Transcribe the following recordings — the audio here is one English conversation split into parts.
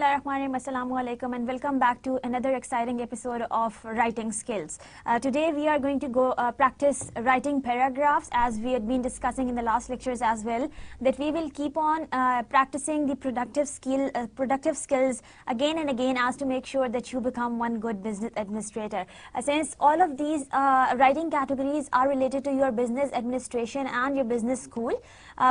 Bismillahirrahmanirrahim. Assalamu alaikum and welcome back to another exciting episode of Writing Skills. Today we are going to go practice writing paragraphs, as we had been discussing in the last lectures as well, that we will keep on practicing the productive skills again and again, as to make sure that you become one good business administrator. Since all of these writing categories are related to your business administration and your business school,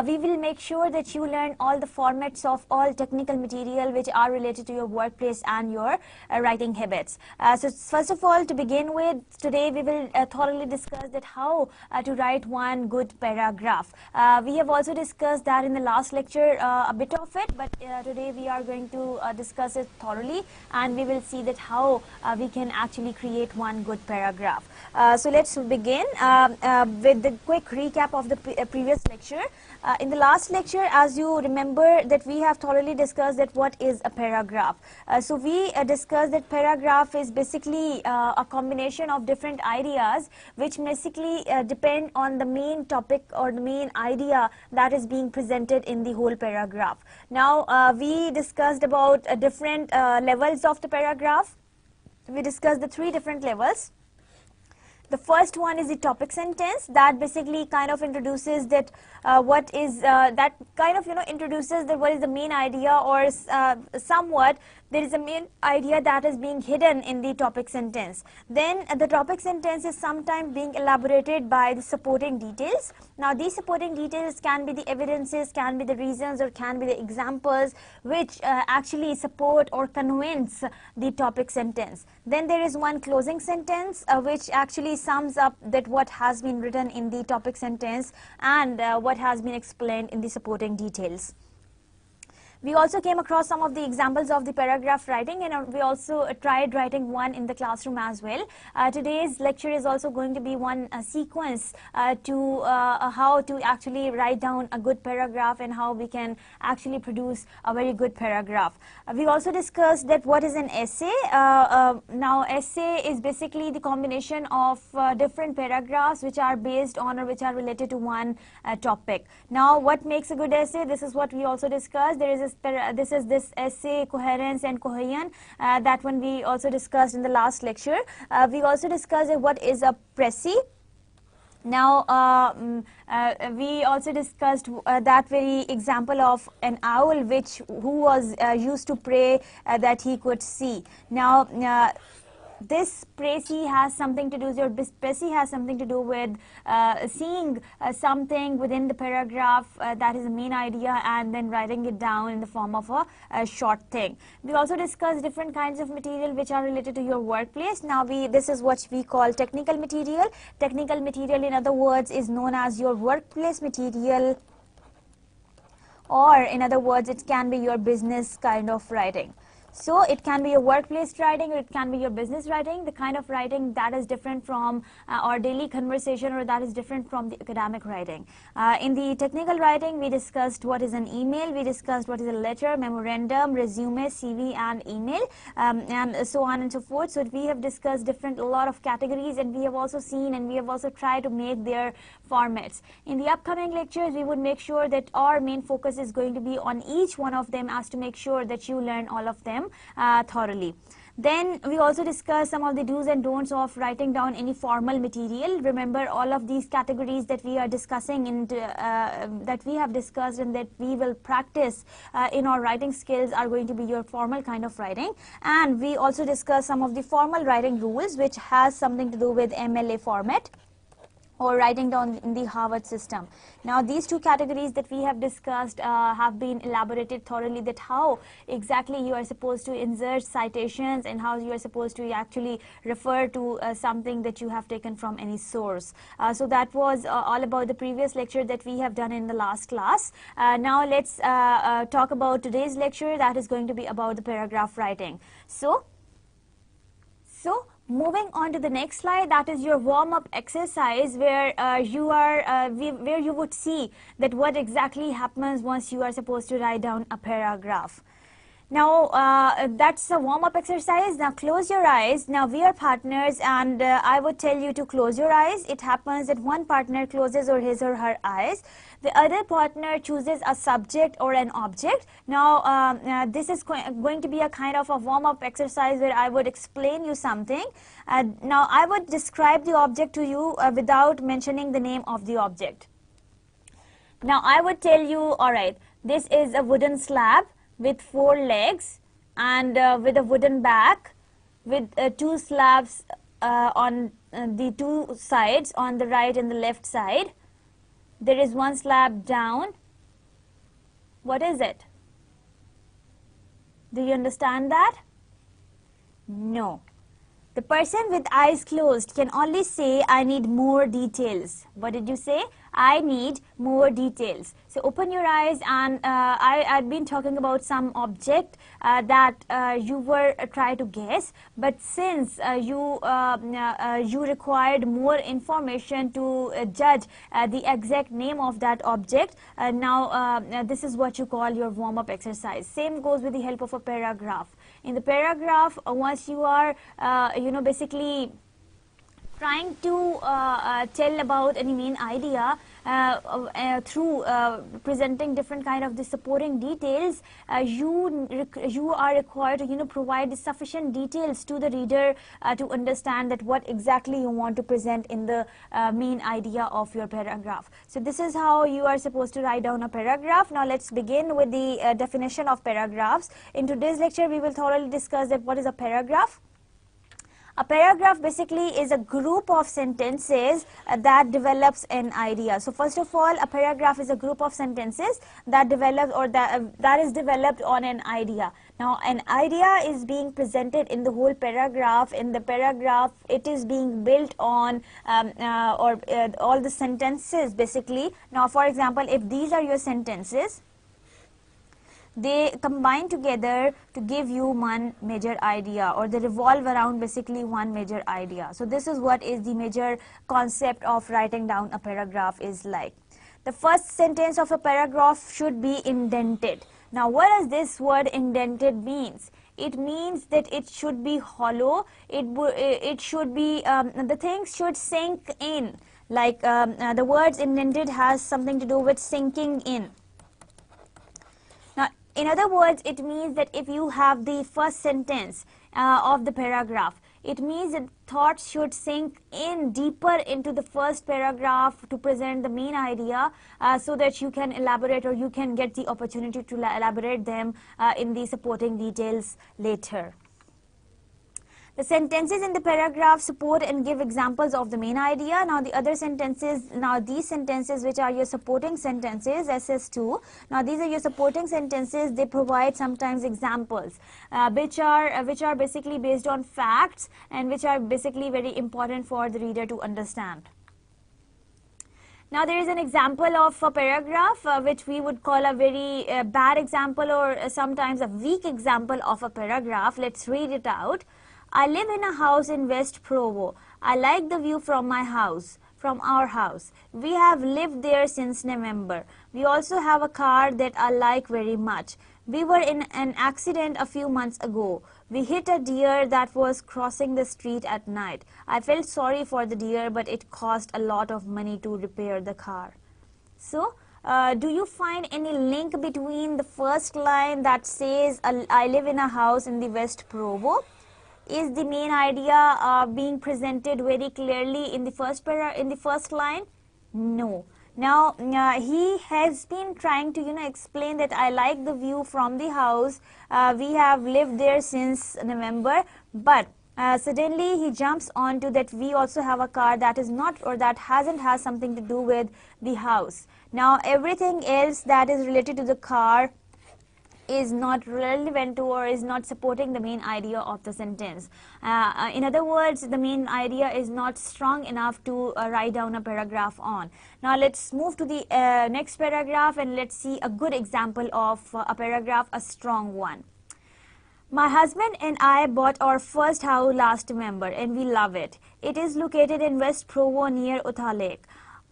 we will make sure that you learn all the formats of all technical material which are related to your workplace and your writing habits. So first of all, to begin with, today we will thoroughly discuss that how to write one good paragraph. We have also discussed that in the last lecture, a bit of it, but today we are going to discuss it thoroughly, and we will see that how we can actually create one good paragraph. So let's begin with the quick recap of the previous lecture. In the last lecture, as you remember, that we have thoroughly discussed that what is a paragraph. So we discussed that paragraph is basically a combination of different ideas which basically depend on the main topic or the main idea that is being presented in the whole paragraph. Now we discussed about different levels of the paragraph. We discussed the three different levels. The first one is the topic sentence, that basically kind of introduces that what is that kind of introduces that what is the main idea, or somewhat there is a main idea that is being hidden in the topic sentence. Then the topic sentence is sometimes being elaborated by the supporting details. Now these supporting details can be the evidences, can be the reasons, or can be the examples which actually support or convince the topic sentence. Then there is one closing sentence which actually sums up that what has been written in the topic sentence and what has been explained in the supporting details. We also came across some of the examples of the paragraph writing, and we also tried writing one in the classroom as well. Today's lecture is also going to be one sequence to how to actually write down a good paragraph and how we can actually produce a very good paragraph. We also discussed that what is an essay. Now essay is basically the combination of different paragraphs which are based on or which are related to one topic. Now what makes a good essay? This is what we also discussed. There is this essay coherence and cohesion, that one we also discussed in the last lecture. We also discussed what is a précis. Now we also discussed that very example of an owl who was used to pray that he could see. Now this précis has something to do with seeing something within the paragraph that is the main idea, and then writing it down in the form of a short thing. We also discussed different kinds of material which are related to your workplace. Now this is what we call technical material. Technical material, in other words, is known as your workplace material, or in other words, it can be your business kind of writing. So it can be your workplace writing, or it can be your business writing, the kind of writing that is different from our daily conversation, or that is different from the academic writing. In the technical writing, we discussed what is an email, we discussed what is a letter, memorandum, resume, CV, and email, and so on and so forth. So we have discussed a lot of categories, and we have also seen and we have also tried to make their formats. In the upcoming lectures, we would make sure that our main focus is going to be on each one of them, as to make sure that you learn all of them thoroughly. Then we also discussed some of the do's and don'ts of writing down any formal material. Remember, all of these categories that we are discussing and that we have discussed and that we will practice in our writing skills are going to be your formal kind of writing. And we also discussed some of the formal writing rules, which has something to do with MLA format, or writing down in the Harvard system. Now these two categories that we have discussed have been elaborated thoroughly, that how exactly you are supposed to insert citations and how you are supposed to actually refer to something that you have taken from any source. So that was all about the previous lecture that we have done in the last class. Now let's talk about today's lecture, that is going to be about the paragraph writing. So moving on to the next slide, that is your warm-up exercise, where where you would see that what exactly happens once you are supposed to write down a paragraph. Now that's a warm-up exercise. Now close your eyes. Now we are partners, and I would tell you to close your eyes. It happens that one partner closes or his or her eyes. The other partner chooses a subject or an object. Now this is going to be a kind of a warm-up exercise where I would explain you something. Now I would describe the object to you without mentioning the name of the object. Now I would tell you, alright, this is a wooden slab with 4 legs and with a wooden back, with 2 slabs on the 2 sides, on the right and the left side. There is 1 slab down. What is it? Do you understand that? No. The person with eyes closed can only say, I need more details. What did you say? I need more details. So open your eyes, and I've been talking about some object that you were trying to guess, but since you required more information to judge the exact name of that object, now this is what you call your warm-up exercise. Same goes with the help of a paragraph. In the paragraph, once you are basically trying to tell about any main idea through presenting different kind of the supporting details, you are required to provide the sufficient details to the reader to understand that what exactly you want to present in the main idea of your paragraph. So this is how you are supposed to write down a paragraph. Now let's begin with the definition of paragraphs. In today's lecture we will thoroughly discuss that what is a paragraph. A paragraph basically is a group of sentences that develops an idea. So first of all, a paragraph is a group of sentences that develops or that is developed on an idea. Now an idea is being presented in the whole paragraph. In the paragraph it is being built on all the sentences basically. Now for example, if these are your sentences, they combine together to give you one major idea, or they revolve around basically one major idea. So this is what is the major concept of writing down a paragraph is like. The first sentence of a paragraph should be indented. Now what does this word indented means? It means that it should be hollow, it should be, the things should sink in, like the words indented has something to do with sinking in. In other words, it means that if you have the first sentence of the paragraph, it means that thoughts should sink in deeper into the first paragraph to present the main idea so that you can elaborate, or you can get the opportunity to elaborate them in the supporting details later. The sentences in the paragraph support and give examples of the main idea. Now the other sentences, now these sentences which are your supporting sentences, SS2, now these are your supporting sentences. They provide sometimes examples which are basically based on facts and which are basically very important for the reader to understand. Now there is an example of a paragraph which we would call a very bad example, or sometimes a weak example of a paragraph. Let's read it out. I live in a house in West Provo. I like the view from my house, from our house. We have lived there since November. We also have a car that I like very much. We were in an accident a few months ago. We hit a deer that was crossing the street at night. I felt sorry for the deer, but it cost a lot of money to repair the car. So, do you find any link between the first line that says, I live in a house in the West Provo? Is the main idea being presented very clearly in the first line? No. Now he has been trying to explain that I like the view from the house. We have lived there since November, but suddenly he jumps on to that we also have a car that is not, or that has something to do with the house. Now everything else that is related to the car is not relevant to, or is not supporting the main idea of the sentence. In other words, the main idea is not strong enough to write down a paragraph on. Now let's move to the next paragraph, and let's see a good example of a paragraph, a strong one. My husband and I bought our first house last November and we love it. It is located in West Provo near Utah Lake.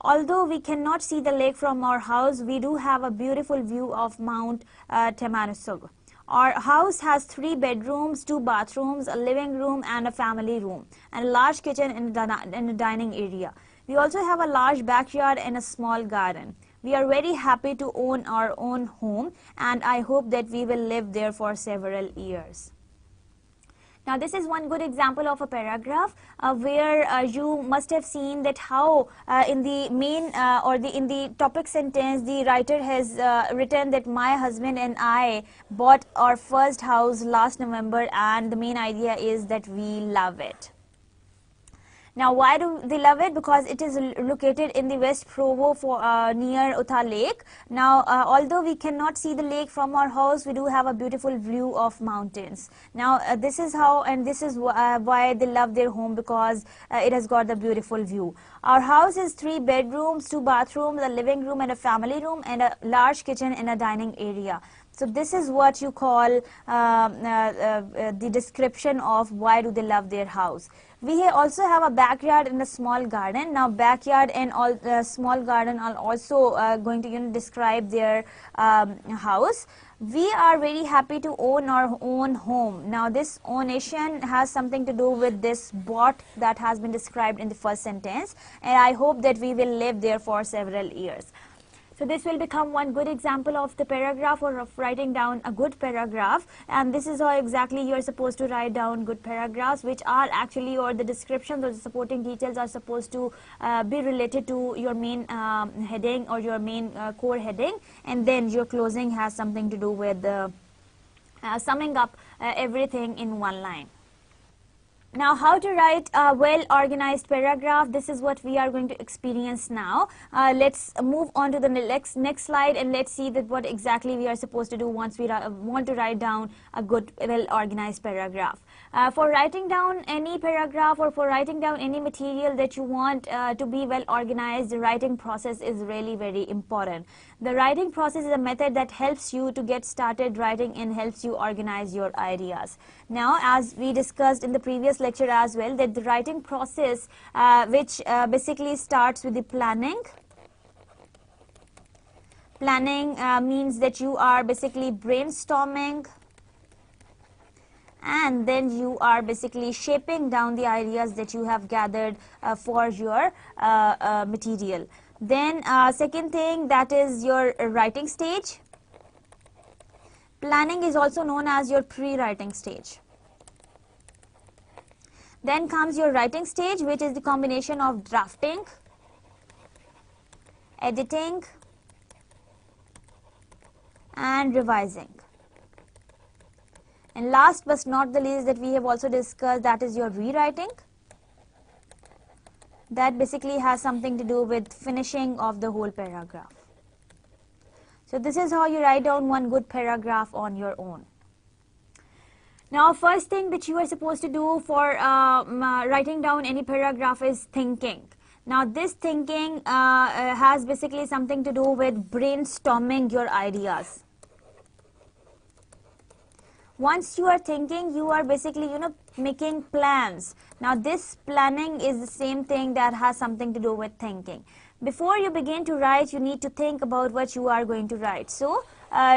Although we cannot see the lake from our house, we do have a beautiful view of Mount Tamanosug. Our house has 3 bedrooms, 2 bathrooms, a living room and a family room, and a large kitchen and a dining area. We also have a large backyard and a small garden. We are very happy to own our own home, and I hope that we will live there for several years. Now this is one good example of a paragraph where you must have seen that how in the main in the topic sentence the writer has written that my husband and I bought our first house last November, and the main idea is that we love it. Now, why do they love it? Because it is located in the West Provo near Utah Lake. Now, although we cannot see the lake from our house, we do have a beautiful view of mountains. Now, this is how, and this is why they love their home, because it has got the beautiful view. Our house is 3 bedrooms, 2 bathrooms, a living room and a family room, and a large kitchen and a dining area. So this is what you call the description of why do they love their house. We also have a backyard and a small garden. Now backyard and small garden are also going to describe their house. We are very happy to own our own home. Now this ownation has something to do with this bought that has been described in the first sentence, and I hope that we will live there for several years. So this will become one good example of the paragraph, or of writing down a good paragraph, and this is how exactly you are supposed to write down good paragraphs, which are actually, or the descriptions or the supporting details are supposed to be related to your main heading or your main core heading, and then your closing has something to do with summing up everything in one line. Now, how to write a well-organized paragraph, this is what we are going to experience now. Let's move on to the next slide, and let's see that what exactly we are supposed to do once we want to write down a good, well-organized paragraph. For writing down any paragraph, or for writing down any material that you want to be well-organized, the writing process is really very important. The writing process is a method that helps you to get started writing and helps you organize your ideas. Now, as we discussed in the previous lecture as well, that the writing process which basically starts with the planning. Planning means that you are basically brainstorming, and then you are basically shaping down the ideas that you have gathered for your material. Then second thing, that is your writing stage. Planning is also known as your pre-writing stage. Then comes your writing stage, which is the combination of drafting, editing, and revising. And last but not the least, that we have also discussed, that is your rewriting. That basically has something to do with finishing of the whole paragraph. So this is how you write down one good paragraph on your own. Now, first thing that you are supposed to do for writing down any paragraph is thinking. Now, this thinking has basically something to do with brainstorming your ideas. Once you are thinking, you are basically, making plans. Now, this planning is the same thing that has something to do with thinking. Before you begin to write, you need to think about what you are going to write. So,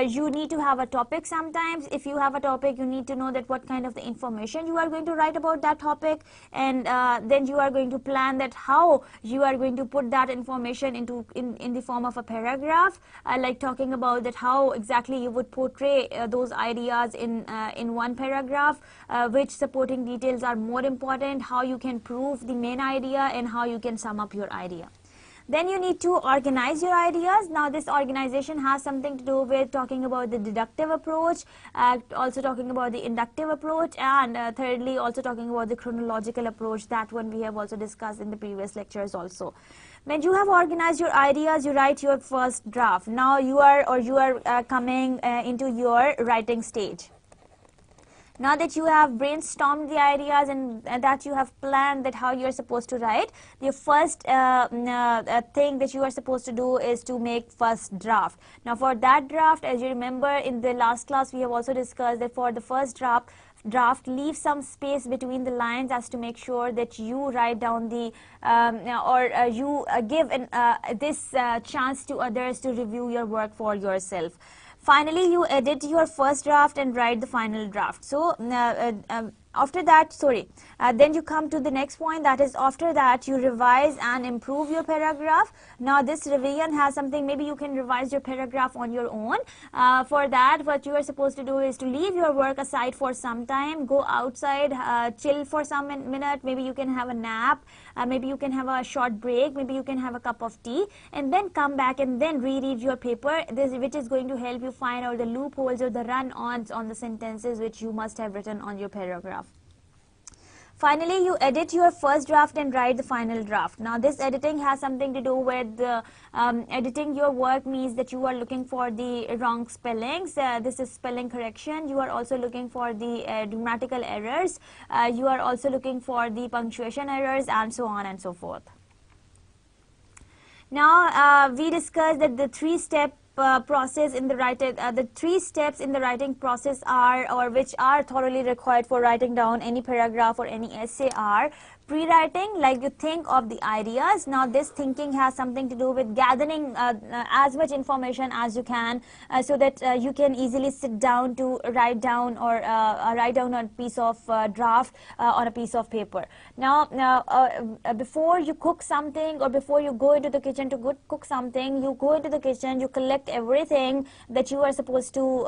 you need to have a topic sometimes. If you have a topic, you need to know that what kind of the information you are going to write about that topic, and then you are going to plan that how you are going to put that information in the form of a paragraph, like talking about that how exactly you would portray those ideas in one paragraph, which supporting details are more important, how you can prove the main idea, and how you can sum up your idea. Then you need to organize your ideas. Now, this organization has something to do with talking about the deductive approach, also talking about the inductive approach, and thirdly also talking about the chronological approach. That one we have also discussed in the previous lectures also. When you have organized your ideas, you write your first draft. Now you are coming into your writing stage. Now that you have brainstormed the ideas and that you have planned that how you are supposed to write, the first thing that you are supposed to do is to make first draft. Now for that draft, as you remember in the last class, we have also discussed that for the first draft, leave some space between the lines as to make sure that you write down the you give this chance to others to review your work for yourself. Finally, you edit your first draft and write the final draft. So after that, then you come to the next point, that is after that you revise and improve your paragraph. Now this revision has something, maybe you can revise your paragraph on your own. For that, what you are supposed to do is to leave your work aside for some time, go outside, chill for some minute, maybe you can have a nap, maybe you can have a short break, maybe you can have a cup of tea, and then come back and then reread your paper, which is going to help you find out the loopholes or the run-ons on the sentences which you must have written on your paragraph. Finally, you edit your first draft and write the final draft. Now, this editing has something to do with editing your work, means that you are looking for the wrong spellings. This is spelling correction. You are also looking for the grammatical errors. You are also looking for the punctuation errors, and so on and so forth. Now, we discussed that the three-step process in the writing, the three steps in the writing process are, or which are thoroughly required for writing down any paragraph or any essay, are pre-writing, like you think of the ideas. Now this thinking has something to do with gathering as much information as you can, so that you can easily sit down to write down, or write down a piece of draft on a piece of paper. Now before you cook something, or before you go into the kitchen to cook something, you go into the kitchen, you collect everything that you are supposed to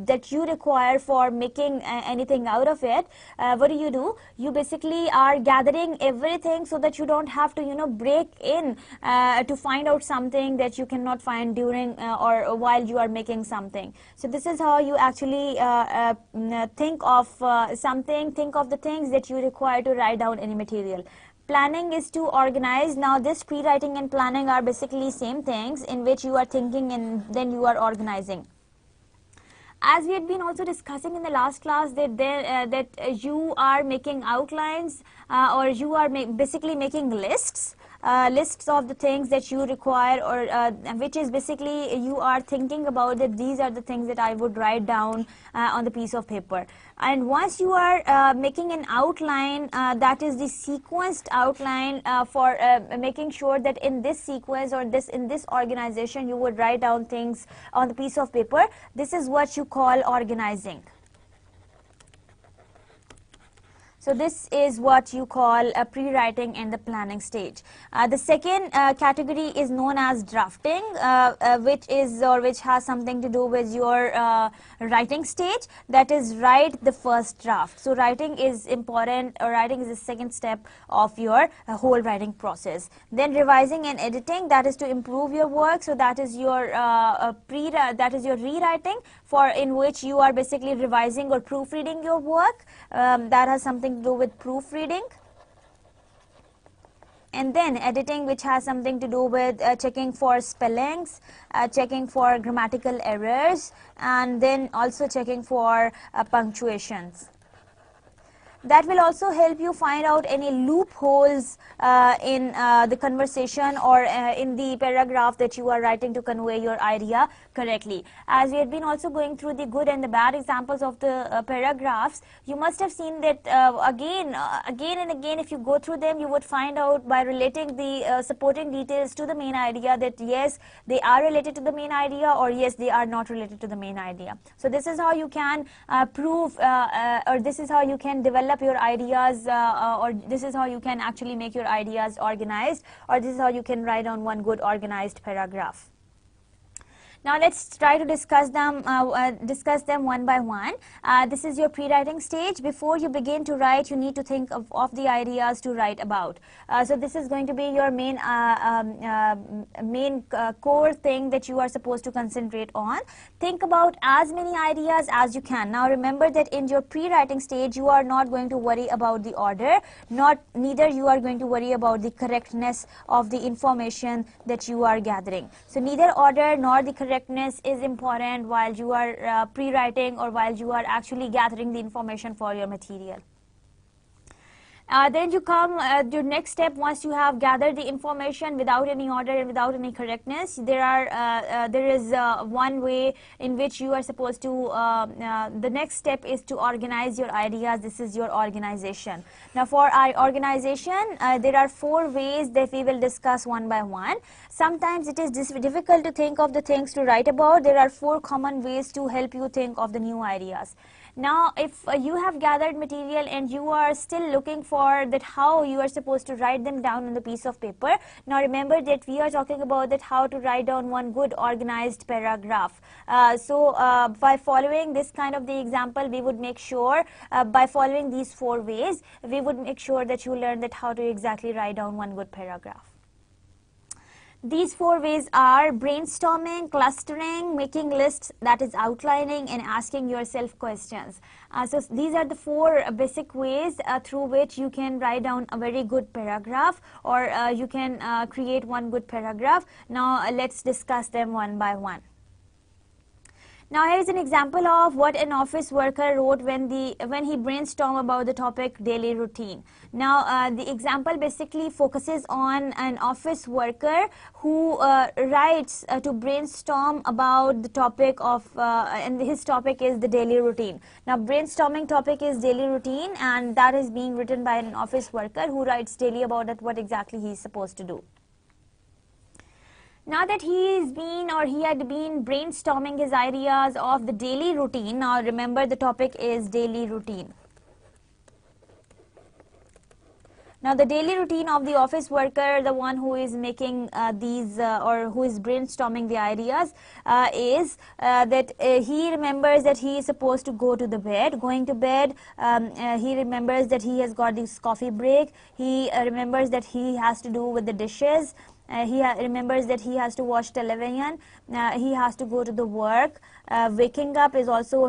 that you require for making anything out of it. What do? You basically are gathering everything so that you don't have to break in to find out something that you cannot find during or while you are making something. So this is how you actually think of something, think of the things that you require to write down any material. Planning is to organize. Now this pre-writing and planning are basically same things, in which you are thinking and then you are organizing. As we had been also discussing in the last class, that you are making outlines, or you are basically making lists. Lists of the things that you require, or which is basically you are thinking about that these are the things that I would write down on the piece of paper. And once you are making an outline, that is the sequenced outline for making sure that in this sequence, or in this organization, you would write down things on the piece of paper. This is what you call organizing. So this is what you call a pre-writing and the planning stage. The second category is known as drafting, which has something to do with your writing stage. That is, write the first draft. So writing is important. Writing is the second step of your whole writing process. Then revising and editing, that is to improve your work. So that is your rewriting, for in which you are basically revising or proofreading your work. That has something to do with proofreading. And then editing, which has something to do with checking for spellings, checking for grammatical errors, and then also checking for punctuations. That will also help you find out any loopholes in the conversation, or in the paragraph that you are writing to convey your idea correctly. As we have been also going through the good and the bad examples of the paragraphs, you must have seen that again and again, if you go through them, you would find out by relating the supporting details to the main idea that yes, they are related to the main idea, or yes, they are not related to the main idea. So this is how you can prove, or this is how you can develop your ideas, or this is how you can actually make your ideas organized, or this is how you can write on one good organized paragraph. Now let's try to discuss them one by one. This is your pre-writing stage. Before you begin to write, you need to think of the ideas to write about. So this is going to be your main core thing that you are supposed to concentrate on. Think about as many ideas as you can. Now remember that in your pre-writing stage, you are not going to worry about the order, neither you are going to worry about the correctness of the information that you are gathering. So neither order nor the correctness is important while you are pre-writing, or while you are actually gathering the information for your material. Then you come your next step. Once you have gathered the information without any order and without any correctness, there is one way in which you are supposed to the next step is to organize your ideas. This is your organization. Now for our organization, there are 4 ways that we will discuss one by one. Sometimes it is difficult to think of the things to write about. There are 4 common ways to help you think of the new ideas. Now if you have gathered material and you are still looking for that how you are supposed to write them down on the piece of paper, now remember that we are talking about that how to write down one good organized paragraph. By following this kind of the example, we would make sure by following these 4 ways, we would make sure that you learn that how to exactly write down one good paragraph. These 4 ways are brainstorming, clustering, making lists, that is outlining, and asking yourself questions. So these are the 4 basic ways through which you can write down a very good paragraph, or you can create one good paragraph. Now let's discuss them one by one. Now here is an example of what an office worker wrote when he brainstormed about the topic daily routine. Now the example basically focuses on an office worker who writes to brainstorm about the topic of and his topic is the daily routine. Now brainstorming topic is daily routine, and that is being written by an office worker who writes daily about it, what exactly he is supposed to do. Now that he had been brainstorming his ideas of the daily routine, now remember the topic is daily routine. Now the daily routine of the office worker, the one who is making or who is brainstorming the ideas, is that he remembers that he is supposed to go to the bed. Going to bed, he remembers that he has got this coffee break. He remembers that he has to do with the dishes. He remembers that he has to watch television, he has to go to the work. Waking up is also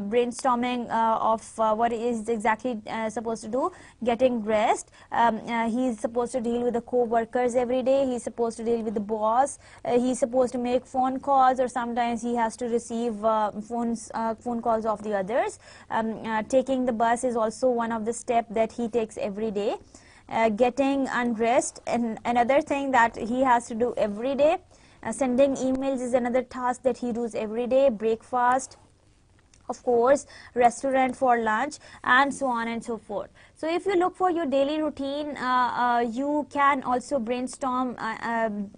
brainstorming of what is exactly supposed to do. Getting rest, he is supposed to deal with the co-workers every day, he is supposed to deal with the boss, he is supposed to make phone calls, or sometimes he has to receive phone calls of the others. Taking the bus is also one of the steps that he takes every day. Getting undressed, and another thing that he has to do every day. Sending emails is another task that he does every day. Breakfast, of course, restaurant for lunch, and so on and so forth. So if you look for your daily routine, you can also brainstorm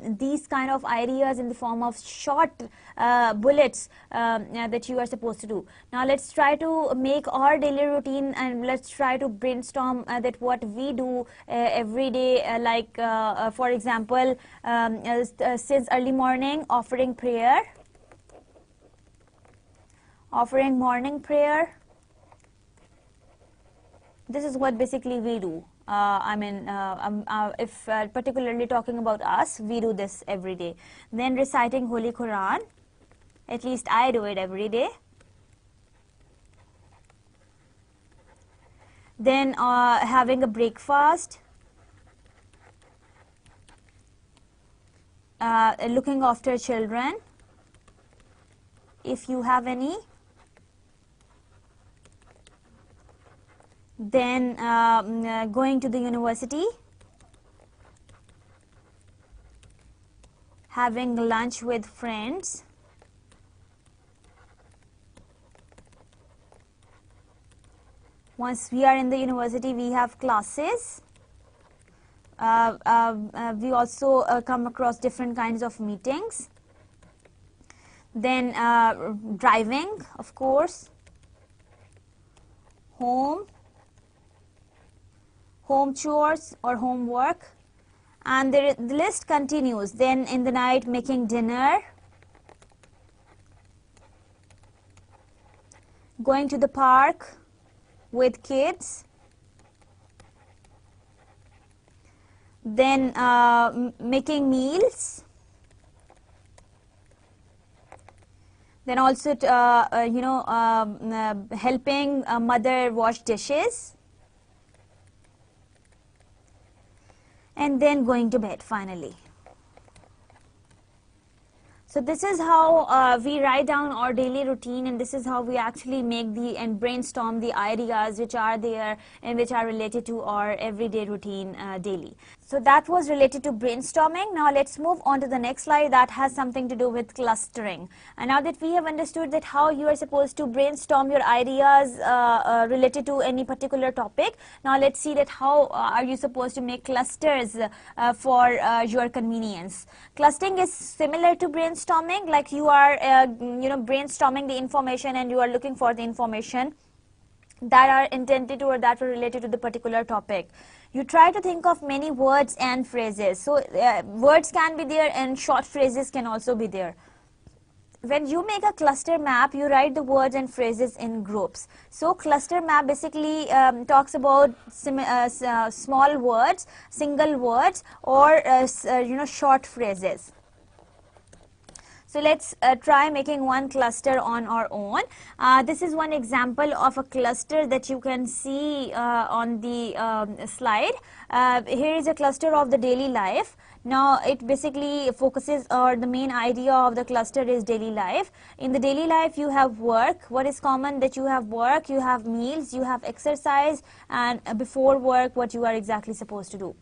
these kind of ideas in the form of short bullets that you are supposed to do. Now let's try to make our daily routine, and let's try to brainstorm that what we do every day, for example, since early morning, offering morning prayer. This is what basically we do. If particularly talking about us, we do this every day. Then reciting Holy Quran, at least I do it every day. Then having a breakfast, looking after children, if you have any. Then going to the university, having lunch with friends, once we are in the university, we have classes. We also come across different kinds of meetings. Then driving, of course, home chores or homework, and the list continues. Then in the night, making dinner, going to the park with kids, then making meals, then also helping mother wash dishes, and then going to bed finally. So this is how we write down our daily routine, and this is how we actually make and brainstorm the ideas which are there and which are related to our everyday routine daily. So that was related to brainstorming. Now let's move on to the next slide that has something to do with clustering. And now that we have understood that how you are supposed to brainstorm your ideas related to any particular topic, now let's see that how are you supposed to make clusters for your convenience. Clustering is similar to brainstorming, like you are brainstorming the information and you are looking for the information that are intended to or that were related to the particular topic. You try to think of many words and phrases. So words can be there and short phrases can also be there. When you make a cluster map, you write the words and phrases in groups. So cluster map basically talks about small words, single words, or short phrases. So let's try making one cluster on our own. This is one example of a cluster that you can see on the slide. Here is a cluster of the daily life. Now it basically focuses, or the main idea of the cluster is daily life. In the daily life you have work. What is common? That you have work, you have meals, you have exercise, and before work what you are exactly supposed to do.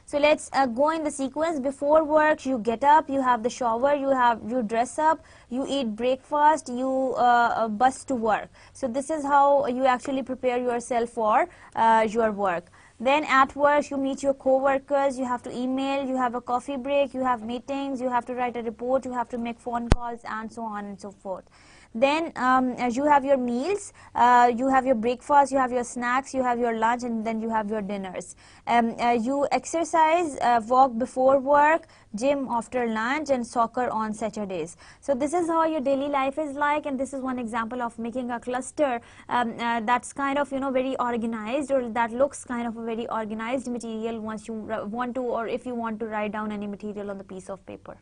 So let's go in the sequence. Before work, you get up, you have the shower, you dress up, you eat breakfast, you bus to work. So this is how you actually prepare yourself for your work. Then at work, you meet your co-workers, you have to email, you have a coffee break, you have meetings, you have to write a report, you have to make phone calls, and so on and so forth. Then you have your meals, you have your breakfast, you have your snacks, you have your lunch, and then you have your dinners. You exercise, walk before work, gym after lunch, and soccer on Saturdays. So this is how your daily life is like, and this is one example of making a cluster that's kind of very organized, or that looks kind of a very organized material once you want to, or if you want to write down any material on the piece of paper.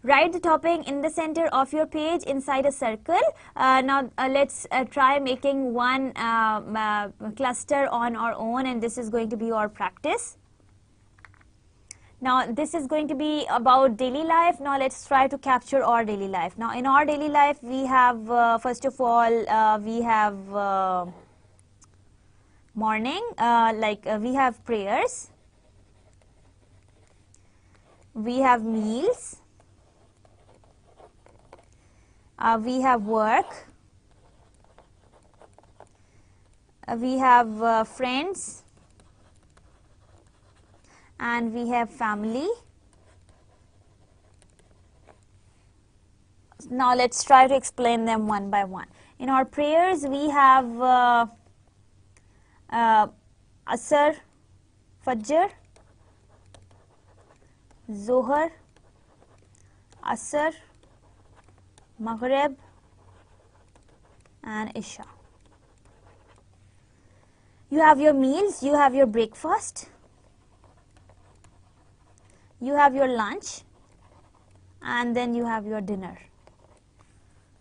Write the topic in the center of your page inside a circle. Now let's try making one cluster on our own, and this is going to be our practice. Now this is going to be about daily life. Now let's try to capture our daily life. Now in our daily life we have first of all we have morning, we have prayers, we have meals, we have work, we have friends, and we have family. Now let's try to explain them one by one. In our prayers we have Asr, Fajr, Zohar, Asr, Maghrib, and Isha. You have your meals, you have your breakfast, you have your lunch, and then you have your dinner.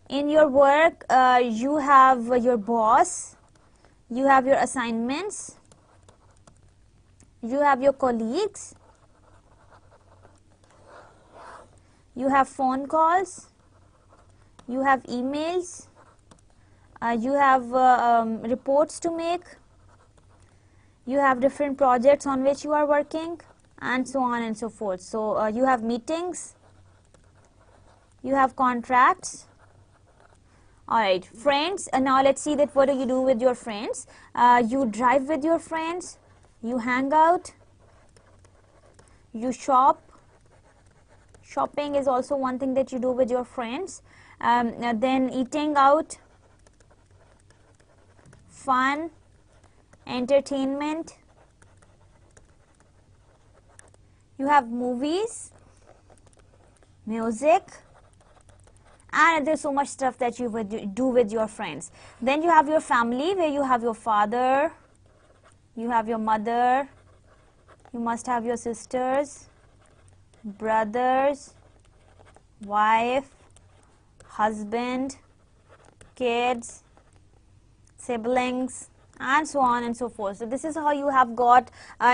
In your work, you have your boss, you have your assignments, you have your colleagues, you have phone calls, you have emails, you have reports to make, you have different projects on which you are working, and so on and so forth. So you have meetings, you have contracts. Alright, friends, now let's see that what do you do with your friends. You drive with your friends, you hang out, you shop. Shopping is also one thing that you do with your friends. Then eating out, fun, entertainment. You have movies, music, and there's so much stuff that you would do with your friends. Then you have your family, where you have your father, you have your mother, you must have your sisters, brothers, wife, husband, kids, siblings, and so on and so forth. So this is how you have got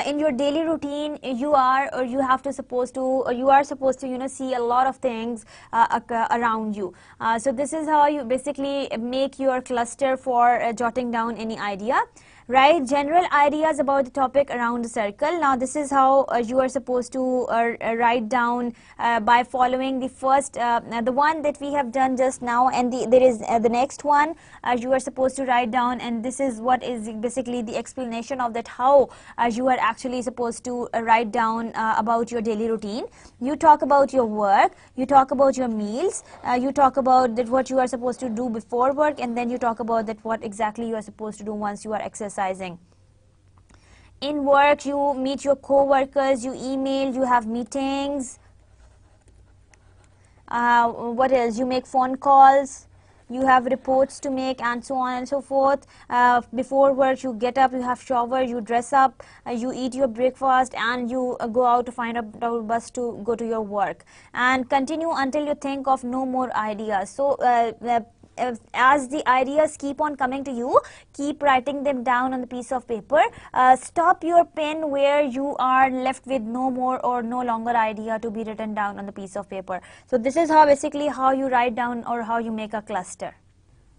in your daily routine. You are supposed to see a lot of things around you. So this is how you basically make your cluster for jotting down any idea. Right, general ideas about the topic around the circle. Now this is how you are supposed to write down by following the first, the one that we have done just now, and there is the next one you are supposed to write down, and this is what is basically the explanation of that, how you are actually supposed to write down about your daily routine. You talk about your work, you talk about your meals, you talk about that what you are supposed to do before work, and then you talk about that what exactly you are supposed to do once you are exercising. In work, you meet your co-workers, you email, you have meetings. What else? You make phone calls, you have reports to make, and so on and so forth. Before work, you get up, you have shower, you dress up, you eat your breakfast, and you go out to find a bus to go to your work, and continue until you think of no more ideas. So as the ideas keep on coming to you, keep writing them down on the piece of paper. Stop your pen where you are left with no more or no longer idea to be written down on the piece of paper. So this is how basically how you write down or how you make a cluster.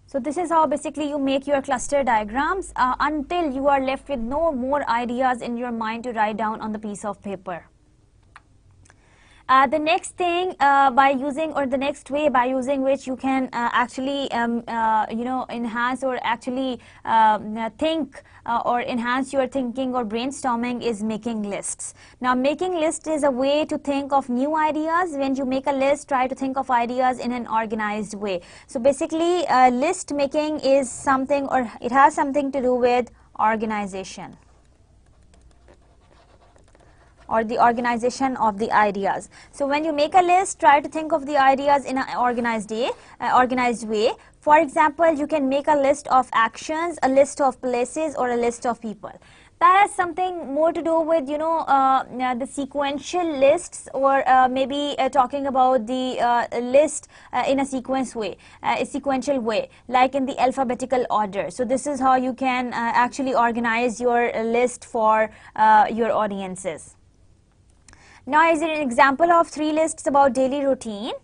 So this is how basically you make your cluster diagrams until you are left with no more ideas in your mind to write down on the piece of paper. The next thing the next way by using which you can actually enhance or actually think or enhance your thinking or brainstorming is making lists. Now making lists is a way to think of new ideas. When you make a list, try to think of ideas in an organized way. So basically list making is something, or it has something to do with organization, or the organization of the ideas. So when you make a list, try to think of the ideas in an organized way. For example, you can make a list of actions, a list of places, or a list of people. That has something more to do with, the sequential lists, or maybe talking about the list in a sequential way, like in the alphabetical order. So this is how you can actually organize your list for your audiences. Now is an example of 3 lists about daily routine.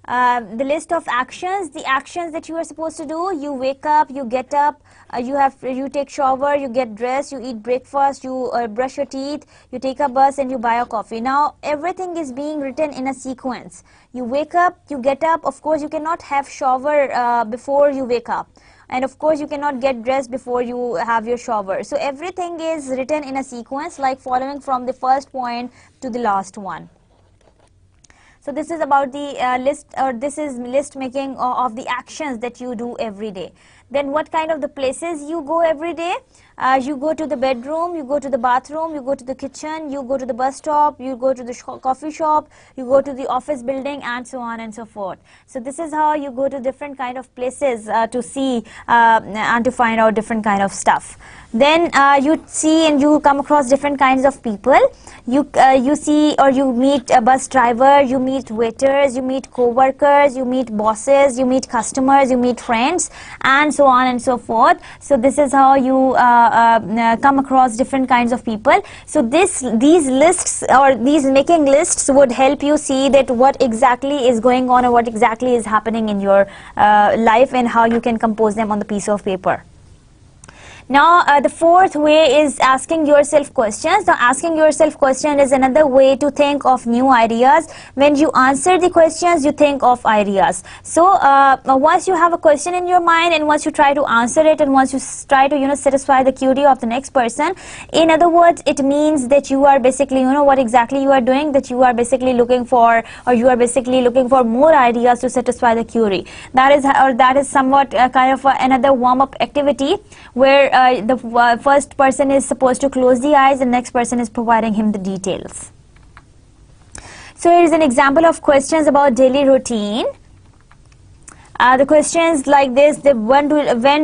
The list of actions, the actions that you are supposed to do: you wake up, you get up, you take shower, you get dressed, you eat breakfast, you brush your teeth, you take a bus, and you buy a coffee. Now everything is being written in a sequence. You wake up, you get up. Of course you cannot have shower before you wake up, and of course you cannot get dressed before you have your shower. So everything is written in a sequence, like following from the first point to the last one. So this is about the list, or this is list making of the actions that you do every day. Then what kind of the places you go every day? You go to the bedroom, you go to the bathroom, you go to the kitchen, you go to the bus stop, you go to the coffee shop, you go to the office building, and so on and so forth. So this is how you go to different kind of places to see and to find out different kind of stuff. Then you see and you come across different kinds of people. You see or you meet a bus driver, you meet waiters, you meet co-workers, you meet bosses, you meet customers, you meet friends, and so on and so forth. So this is how you come across different kinds of people. So these lists, or these making lists, would help you see that what exactly is going on or what exactly is happening in your life, and how you can compose them on the piece of paper. Now the fourth way is asking yourself questions. Now asking yourself questions is another way to think of new ideas. When you answer the questions, you think of ideas. So once you have a question in your mind, and once you try to answer it, and once you try to satisfy the curiosity of the next person, in other words, it means that you are basically, what exactly you are doing, that you are basically looking for, or you are basically looking for more ideas to satisfy the query. That is somewhat kind of another warm-up activity, where the first person is supposed to close the eyes, and the next person is providing him the details. So here is an example of questions about daily routine. The questions like this: when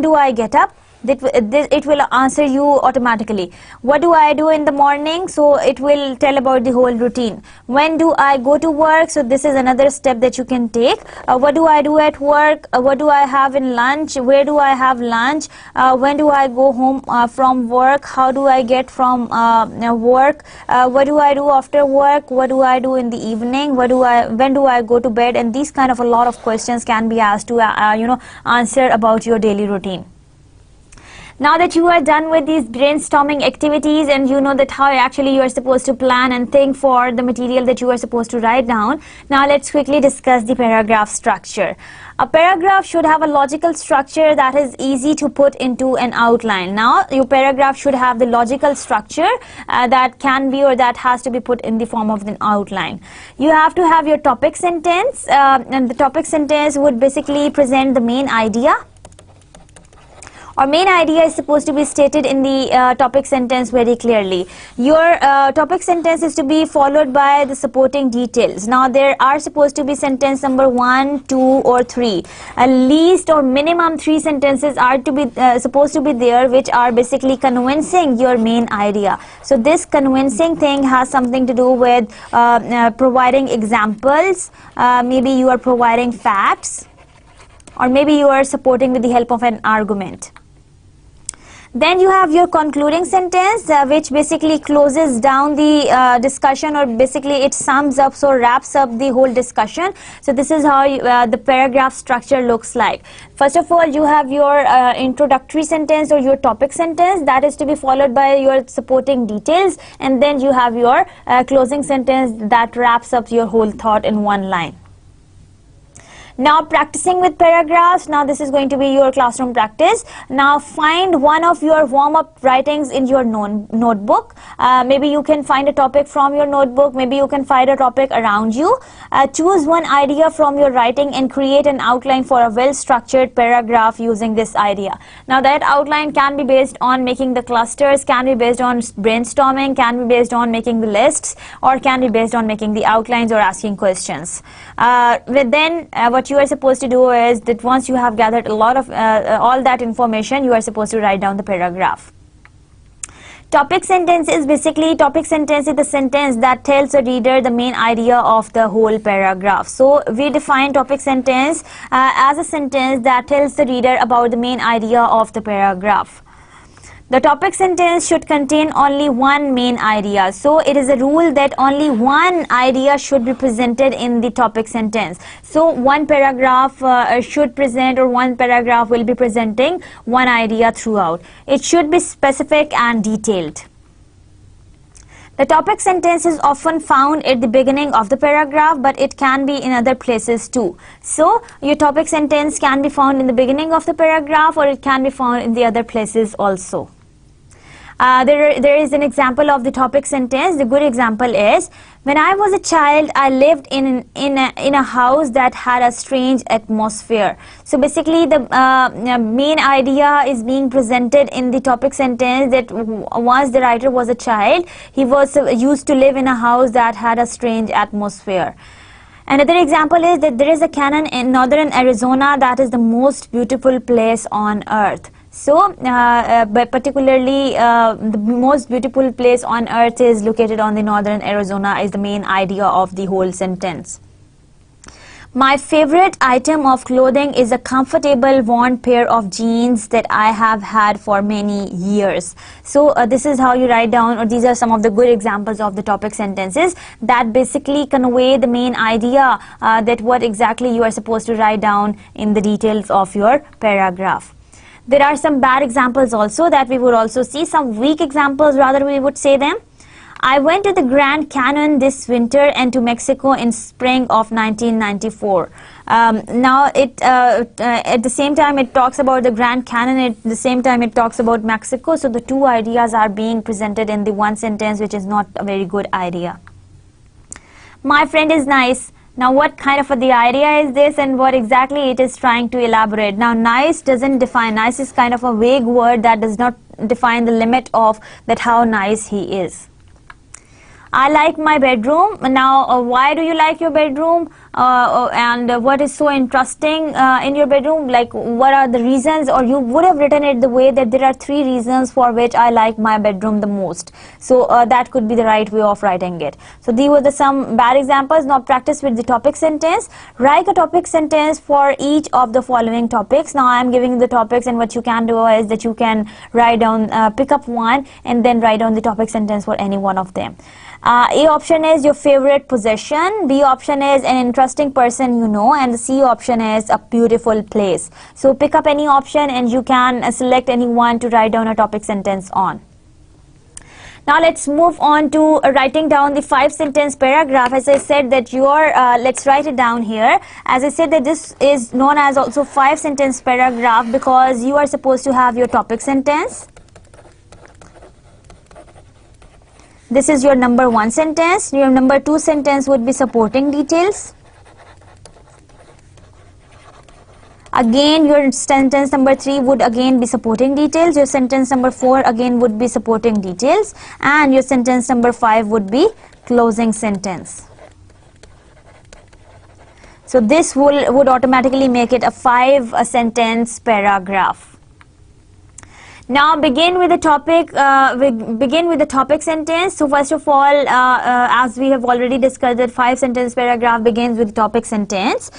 do I get up? it will answer you automatically. What do I do in the morning? So it will tell about the whole routine. When do I go to work? So this is another step that you can take. What do I do at work? What do I have in lunch? Where do I have lunch? When do I go home from work? How do I get from work? What do I do after work? What do I do in the evening? When do I go to bed? And these kind of a lot of questions can be asked to answer about your daily routine. Now that you are done with these brainstorming activities and you know that how actually you are supposed to plan and think for the material that you are supposed to write down, now let's quickly discuss the paragraph structure. A paragraph should have a logical structure that is easy to put into an outline. Now your paragraph should have the logical structure that can be or that has to be put in the form of an outline. You have to have your topic sentence, and the topic sentence would basically present the main idea. Our main idea is supposed to be stated in the topic sentence very clearly. Your topic sentence is to be followed by the supporting details. Now there are supposed to be sentence number 1, 2 or 3. At least or minimum 3 sentences are to be supposed to be there, which are basically convincing your main idea. So this convincing thing has something to do with providing examples. Maybe you are providing facts, or maybe you are supporting with the help of an argument. Then you have your concluding sentence, which basically closes down the discussion, or basically it sums up, so wraps up the whole discussion. So this is how the paragraph structure looks like. First of all, you have your introductory sentence or your topic sentence that is to be followed by your supporting details, and then you have your closing sentence that wraps up your whole thought in one line. Now practicing with paragraphs. Now this is going to be your classroom practice. Now find one of your warm-up writings in your notebook. Maybe you can find a topic from your notebook. Maybe you can find a topic around you. Choose one idea from your writing and create an outline for a well-structured paragraph using this idea. Now that outline can be based on making the clusters, can be based on brainstorming, can be based on making the lists, or can be based on making the outlines or asking questions. What you are supposed to do is that once you have gathered a lot of all that information, you are supposed to write down the paragraph. Topic sentence is basically, topic sentence is the sentence that tells the reader the main idea of the whole paragraph. So we define topic sentence as a sentence that tells the reader about the main idea of the paragraph. The topic sentence should contain only one main idea. So it is a rule that only one idea should be presented in the topic sentence. So one paragraph should present, or one paragraph will be presenting one idea throughout. It should be specific and detailed. The topic sentence is often found at the beginning of the paragraph, but it can be in other places too. So your topic sentence can be found in the beginning of the paragraph, or it can be found in the other places also. There is an example of the topic sentence. The good example is, when I was a child, I lived in a house that had a strange atmosphere. So basically the main idea is being presented in the topic sentence, that once the writer was a child, he was used to live in a house that had a strange atmosphere. Another example is that there is a canyon in northern Arizona that is the most beautiful place on earth. So, but particularly the most beautiful place on earth is located on the northern Arizona is the main idea of the whole sentence. My favorite item of clothing is a comfortable worn pair of jeans that I have had for many years. So this is how you write down, or these are some of the good examples of the topic sentences that basically convey the main idea that what exactly you are supposed to write down in the details of your paragraph. There are some bad examples also that we would also see, some weak examples rather we would say them. I went to the Grand Canyon this winter and to Mexico in spring of 1994. Now at the same time it talks about the Grand Canyon, at the same time it talks about Mexico, so the two ideas are being presented in the one sentence, which is not a very good idea. My friend is nice. Now what kind of the idea is this, and what exactly it is trying to elaborate? Now nice doesn't define, nice is kind of a vague word that does not define the limit of that how nice he is. I like my bedroom. Now, why do you like your bedroom? And what is so interesting in your bedroom? Like, what are the reasons? Or you would have written it the way that there are 3 reasons for which I like my bedroom the most. So that could be the right way of writing it. So these were some bad examples. Now practice with the topic sentence. Write a topic sentence for each of the following topics. Now I am giving the topics, and what you can do is that you can write down, pick up one and then write down the topic sentence for any one of them. A option is your favorite possession, B option is an interesting person you know, and the C option is a beautiful place. So pick up any option and you can select any one to write down a topic sentence on. Now let's move on to writing down the 5-sentence paragraph. As I said that let's write it down here. As I said that this is known as also 5-sentence paragraph because you are supposed to have your topic sentence. This is your number 1 sentence. Your number 2 sentence would be supporting details. Again, your sentence number 3 would again be supporting details. Your sentence number 4 again would be supporting details. And your sentence number 5 would be closing sentence. So this would automatically make it a 5-sentence paragraph. Now begin with the topic. Begin with the topic sentence. So first of all, as we have already discussed, that 5-sentence paragraph begins with topic sentence.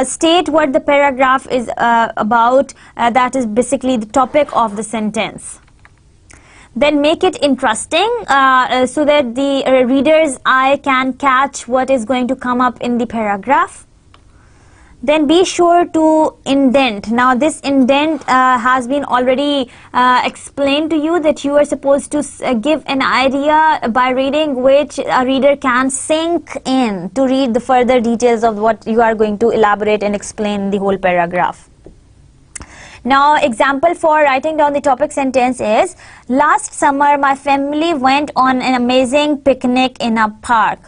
State what the paragraph is about. That is basically the topic of the sentence. Then make it interesting so that the reader's eye can catch what is going to come up in the paragraph. Then be sure to indent. Now this indent has been already explained to you, that you are supposed to give an idea by reading which a reader can sink in to read the further details of what you are going to elaborate and explain the whole paragraph. Now example for writing down the topic sentence is, last summer my family went on an amazing picnic in a park.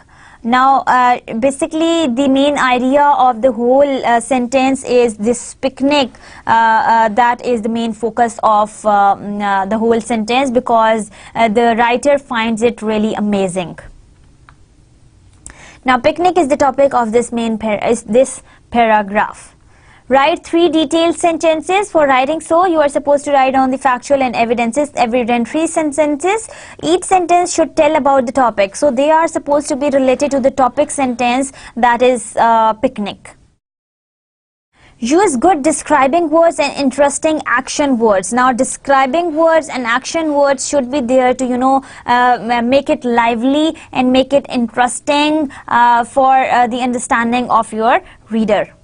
Now basically the main idea of the whole sentence is this picnic. That is the main focus of the whole sentence, because the writer finds it really amazing. Now picnic is the topic of this paragraph. Write 3 detailed sentences. For writing so, you are supposed to write down the factual and evidentiary sentences. Each sentence should tell about the topic. So they are supposed to be related to the topic sentence, that is picnic. Use good describing words and interesting action words. Now describing words and action words should be there to make it lively and make it interesting for the understanding of your reader.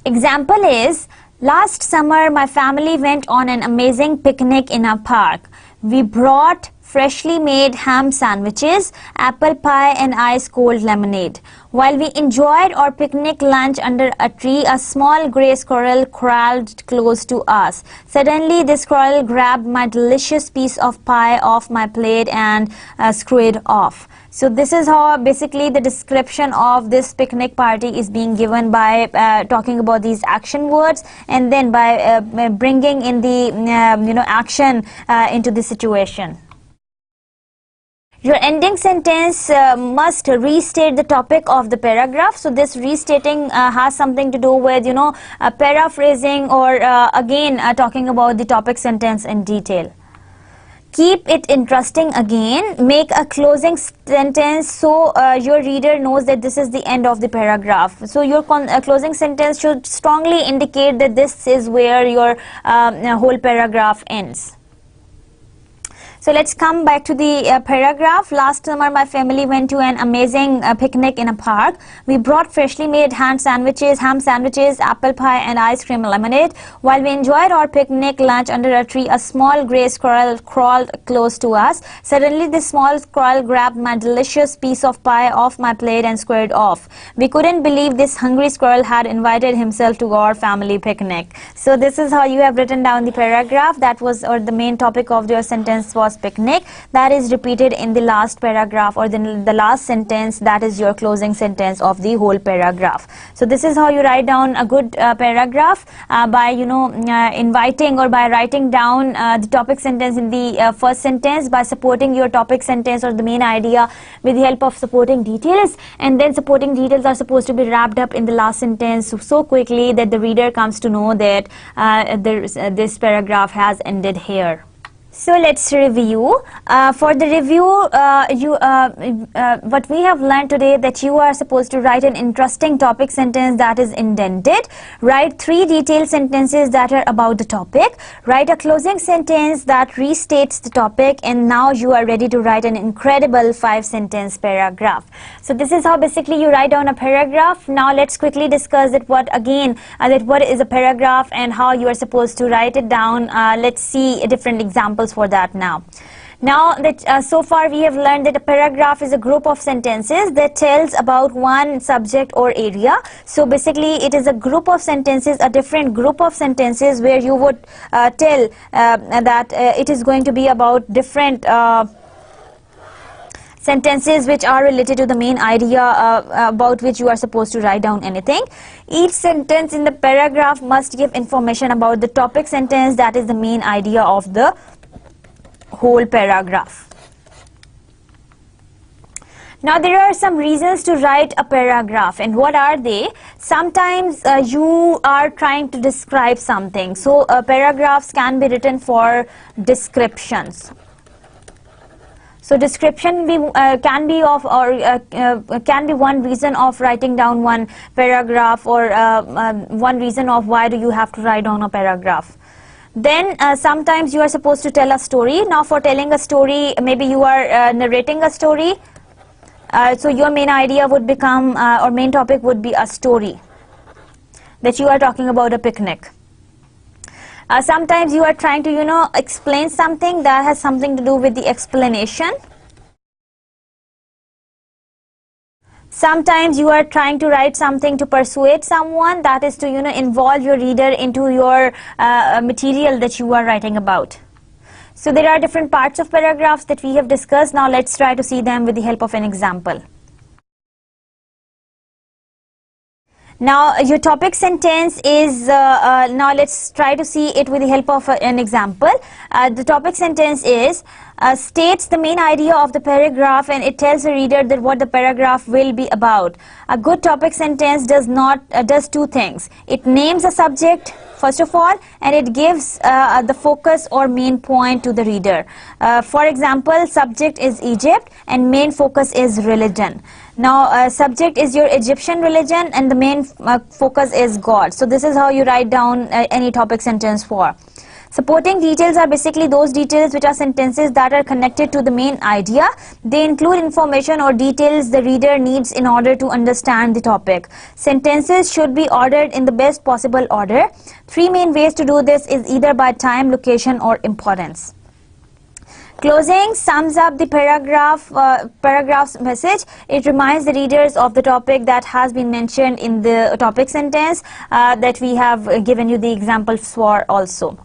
Example is, last summer my family went on an amazing picnic in a park. We brought freshly made ham sandwiches, apple pie and ice cold lemonade. While we enjoyed our picnic lunch under a tree, a small grey squirrel crawled close to us. Suddenly the squirrel grabbed my delicious piece of pie off my plate and scurried off. So this is how basically the description of this picnic party is being given by talking about these action words, and then by bringing in the action into the situation. Your ending sentence must restate the topic of the paragraph. So this restating has something to do with paraphrasing or again talking about the topic sentence in detail. Keep it interesting again. Make a closing sentence so your reader knows that this is the end of the paragraph. So your closing sentence should strongly indicate that this is where your whole paragraph ends. So let's come back to the paragraph. Last summer my family went to an amazing picnic in a park. We brought freshly made ham sandwiches, apple pie and ice cream lemonade. While we enjoyed our picnic lunch under a tree, a small grey squirrel crawled close to us. Suddenly the small squirrel grabbed my delicious piece of pie off my plate and scurried off. We couldn't believe this hungry squirrel had invited himself to our family picnic. So this is how you have written down the paragraph. That was the main topic of your sentence sentence was picnic. That is repeated in the last paragraph, or the last sentence, that is your closing sentence of the whole paragraph. So this is how you write down a good paragraph, by inviting or by writing down the topic sentence in the first sentence, by supporting your topic sentence or the main idea with the help of supporting details, and then supporting details are supposed to be wrapped up in the last sentence so quickly that the reader comes to know that this paragraph has ended here. So let's review. For the review, what we have learned today, that you are supposed to write an interesting topic sentence that is indented, write 3 detailed sentences that are about the topic, write a closing sentence that restates the topic, and now you are ready to write an incredible 5-sentence paragraph. So this is how basically you write down a paragraph. Now let's quickly discuss that what is a paragraph and how you are supposed to write it down. Let's see different examples for that now. Now that so far we have learned that a paragraph is a group of sentences that tells about one subject or area. So basically it is a group of sentences, a different group of sentences where you would tell that it is going to be about different sentences which are related to the main idea about which you are supposed to write down anything. Each sentence in the paragraph must give information about the topic sentence, that is the main idea of the whole paragraph. Now there are some reasons to write a paragraph, and what are they? Sometimes you are trying to describe something, so paragraphs can be written for descriptions. So description can be one reason of writing down one paragraph, or one reason of why do you have to write down a paragraph. Then sometimes you are supposed to tell a story. Now for telling a story, maybe you are narrating a story. So your main idea would become, or main topic would be a story, that you are talking about a picnic. Sometimes you are trying to, explain something that has something to do with the explanation. Sometimes you are trying to write something to persuade someone, that is to, involve your reader into your material that you are writing about. So there are different parts of paragraphs that we have discussed. Now let's try to see them with the help of an example. Now your topic sentence is, now let's try to see it with the help of an example. The topic sentence is, states the main idea of the paragraph, and it tells the reader that what the paragraph will be about. A good topic sentence does 2 things. It names a subject first of all, and it gives the focus or main point to the reader. For example, subject is Egypt and main focus is religion. Now subject is your Egyptian religion and the main focus is God. So this is how you write down any topic sentence for. Supporting details are basically those details which are sentences that are connected to the main idea. They include information or details the reader needs in order to understand the topic. Sentences should be ordered in the best possible order. 3 main ways to do this is either by time, location or importance. Closing sums up the paragraph's message. It reminds the readers of the topic that has been mentioned in the topic sentence that we have given you the examples for also.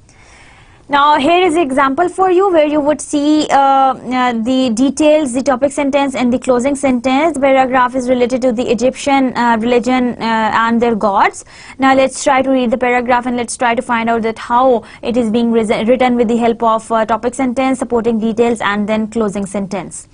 Now here is an example for you where you would see the details, the topic sentence and the closing sentence. The paragraph is related to the Egyptian religion and their gods. Now let's try to read the paragraph and let's try to find out that how it is being written with the help of topic sentence, supporting details and then closing sentence.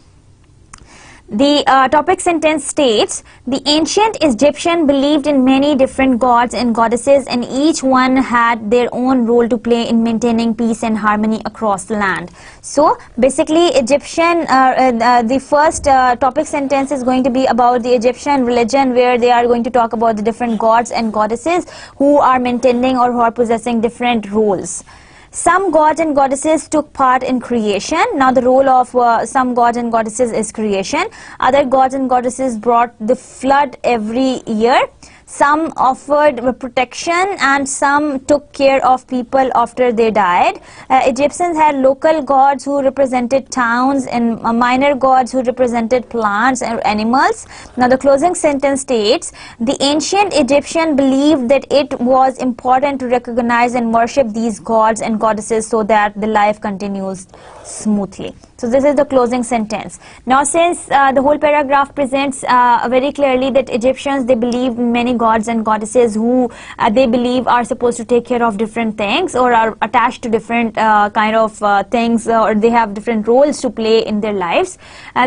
The topic sentence states, the ancient Egyptian believed in many different gods and goddesses, and each one had their own role to play in maintaining peace and harmony across the land. So basically Egyptian, the first topic sentence is going to be about the Egyptian religion, where they are going to talk about the different gods and goddesses who are maintaining or who are possessing different roles. Some gods and goddesses took part in creation. Now the role of some gods and goddesses is creation. Other gods and goddesses brought the flood every year. some offered protection, and some took care of people after they died. Egyptians had local gods who represented towns and minor gods who represented plants and animals. Now the closing sentence states, the ancient Egyptian believed that it was important to recognize and worship these gods and goddesses so that the life continues smoothly. So this is the closing sentence. Now since the whole paragraph presents very clearly that Egyptians, they believe in many gods and goddesses who they believe are supposed to take care of different things or are attached to different kind of things, or they have different roles to play in their lives.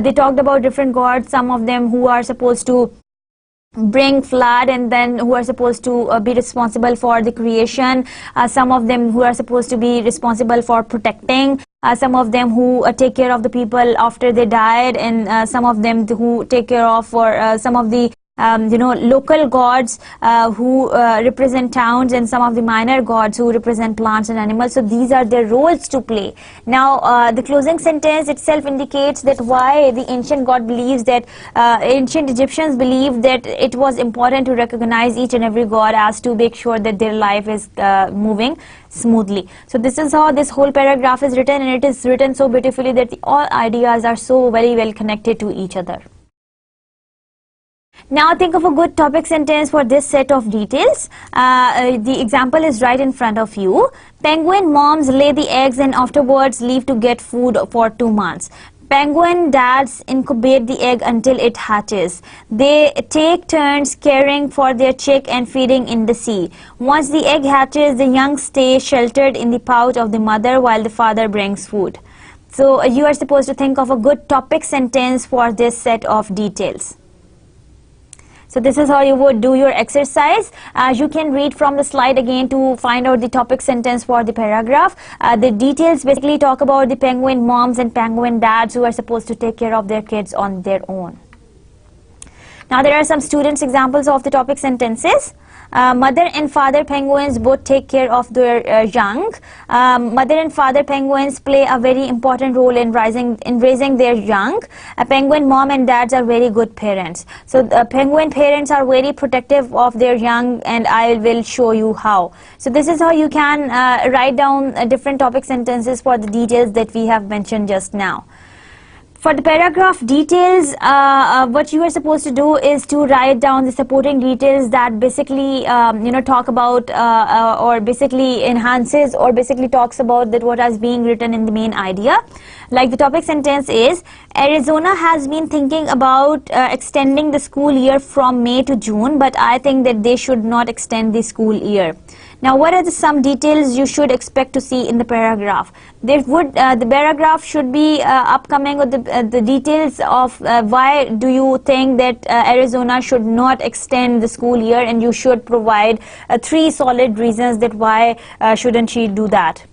They talked about different gods, some of them who are supposed to bring flood, and then who are supposed to be responsible for the creation, some of them who are supposed to be responsible for protecting, some of them who take care of the people after they died, and some of them who take care of for some of the local gods who represent towns, and some of the minor gods who represent plants and animals. So these are their roles to play. Now the closing sentence itself indicates that why the ancient god believes that ancient Egyptians believed that it was important to recognize each and every god as to make sure that their life is moving smoothly. So this is how this whole paragraph is written, and it is written so beautifully that all ideas are so very well connected to each other. Now think of a good topic sentence for this set of details. The example is right in front of you. Penguin moms lay the eggs and afterwards leave to get food for 2 months. Penguin dads incubate the egg until it hatches. They take turns caring for their chick and feeding in the sea. Once the egg hatches, the young stay sheltered in the pouch of the mother while the father brings food. So you are supposed to think of a good topic sentence for this set of details. So this is how you would do your exercise. You can read from the slide again to find out the topic sentence for the paragraph. The details basically talk about the penguin moms and penguin dads who are supposed to take care of their kids on their own. Now there are some students examples of the topic sentences. Mother and father penguins both take care of their young. Mother and father penguins play a very important role in raising their young. Penguin mom and dads are very good parents. So penguin parents are very protective of their young, and I will show you how. So this is how you can write down different topic sentences for the details that we have mentioned just now. For the paragraph details, what you are supposed to do is to write down the supporting details that basically, talk about or basically enhances or basically talks about that what is being written in the main idea. Like the topic sentence is, Arizona has been thinking about extending the school year from May to June, but I think that they should not extend the school year. Now, what are some details you should expect to see in the paragraph? The paragraph should be upcoming with the details of why do you think that Arizona should not extend the school year, and you should provide 3 solid reasons that why shouldn't she do that.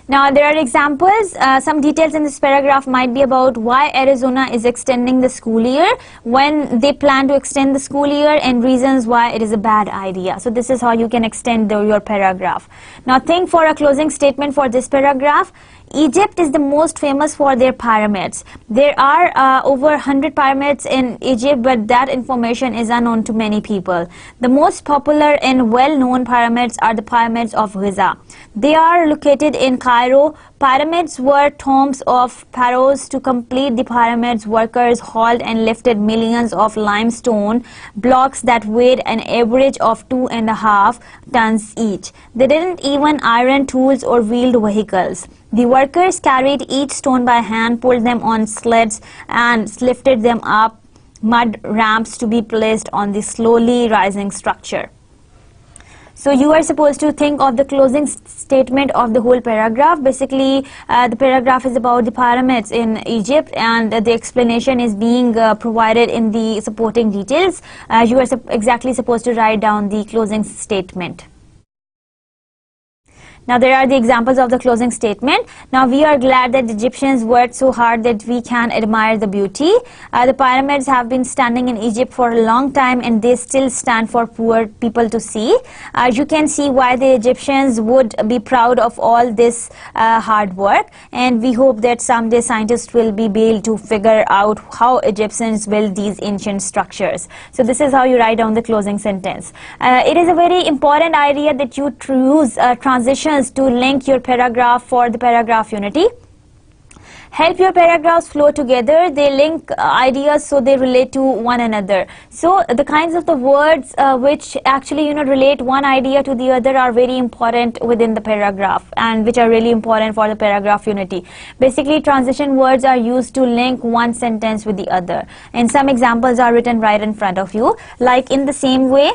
Now there are examples, some details in this paragraph might be about why Arizona is extending the school year, when they plan to extend the school year, and reasons why it is a bad idea. So this is how you can extend your paragraph. Now think for a closing statement for this paragraph. Egypt is the most famous for their pyramids. There are over 100 pyramids in Egypt, but that information is unknown to many people. The most popular and well-known pyramids are the pyramids of Giza. They are located in Cairo. Pyramids were tombs of pharaohs. To complete the pyramids, workers hauled and lifted millions of limestone blocks that weighed an average of 2.5 tons each. They didn't even iron tools or wheeled vehicles. The workers carried each stone by hand, pulled them on sleds, and lifted them up mud ramps to be placed on the slowly rising structure. So you are supposed to think of the closing statement of the whole paragraph. Basically, the paragraph is about the pyramids in Egypt, and the explanation is being provided in the supporting details. You are exactly supposed to write down the closing statement. Now there are the examples of the closing statement. Now we are glad that the Egyptians worked so hard that we can admire the beauty. The pyramids have been standing in Egypt for a long time and they still stand for poor people to see. You can see why the Egyptians would be proud of all this hard work, and we hope that someday scientists will be able to figure out how Egyptians built these ancient structures. So this is how you write down the closing sentence. It is a very important idea that you use transitions to link your paragraph for the paragraph unity. Help your paragraphs flow together. They link ideas so they relate to one another. So the kinds of the words which actually relate one idea to the other are very important within the paragraph, and which are really important for the paragraph unity. Basically, transition words are used to link one sentence with the other, and some examples are written right in front of you, like in the same way,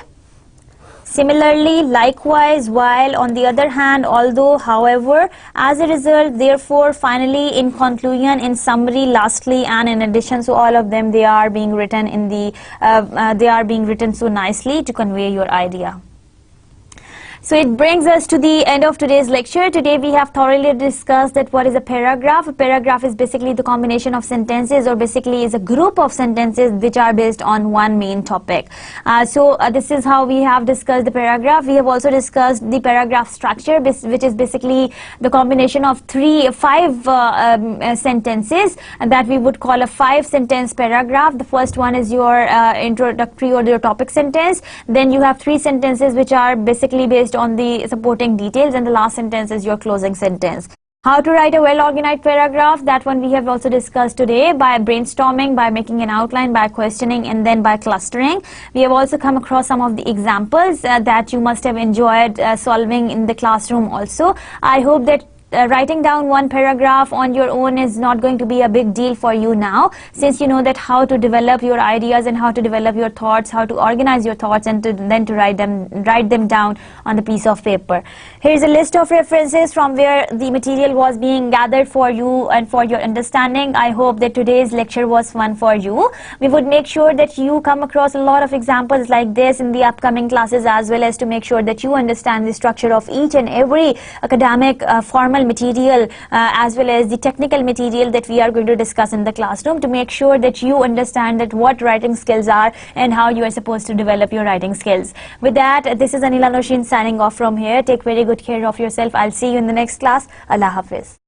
similarly, likewise, while, on the other hand, although, however, as a result, therefore, finally, in conclusion, in summary, lastly, and in addition. So all of them, they are being written in the they are being written so nicely to convey your idea. So it brings us to the end of today's lecture. Today we have thoroughly discussed that what is a paragraph. A paragraph is basically the combination of sentences, or basically is a group of sentences which are based on one main topic. So this is how we have discussed the paragraph. We have also discussed the paragraph structure, which is basically the combination of five sentences that we would call a 5-sentence paragraph. The first one is your introductory or your topic sentence. Then you have 3 sentences which are basically based on the supporting details, and the last sentence is your closing sentence. How to write a well-organized paragraph, that one we have also discussed today by brainstorming, by making an outline, by questioning, and then by clustering. We have also come across some of the examples that you must have enjoyed solving in the classroom also. I hope that writing down one paragraph on your own is not going to be a big deal for you now, since you know that how to develop your ideas and how to develop your thoughts, how to organize your thoughts, and then to write them down on the piece of paper. Here's a list of references from where the material was being gathered for you and for your understanding. I hope that today's lecture was fun for you. We would make sure that you come across a lot of examples like this in the upcoming classes, as well as to make sure that you understand the structure of each and every academic formal material as well as the technical material that we are going to discuss in the classroom, to make sure that you understand that what writing skills are and how you are supposed to develop your writing skills. With that, this is Anila Noshin signing off from here. Take very good care of yourself. I'll see you in the next class. Allah Hafiz.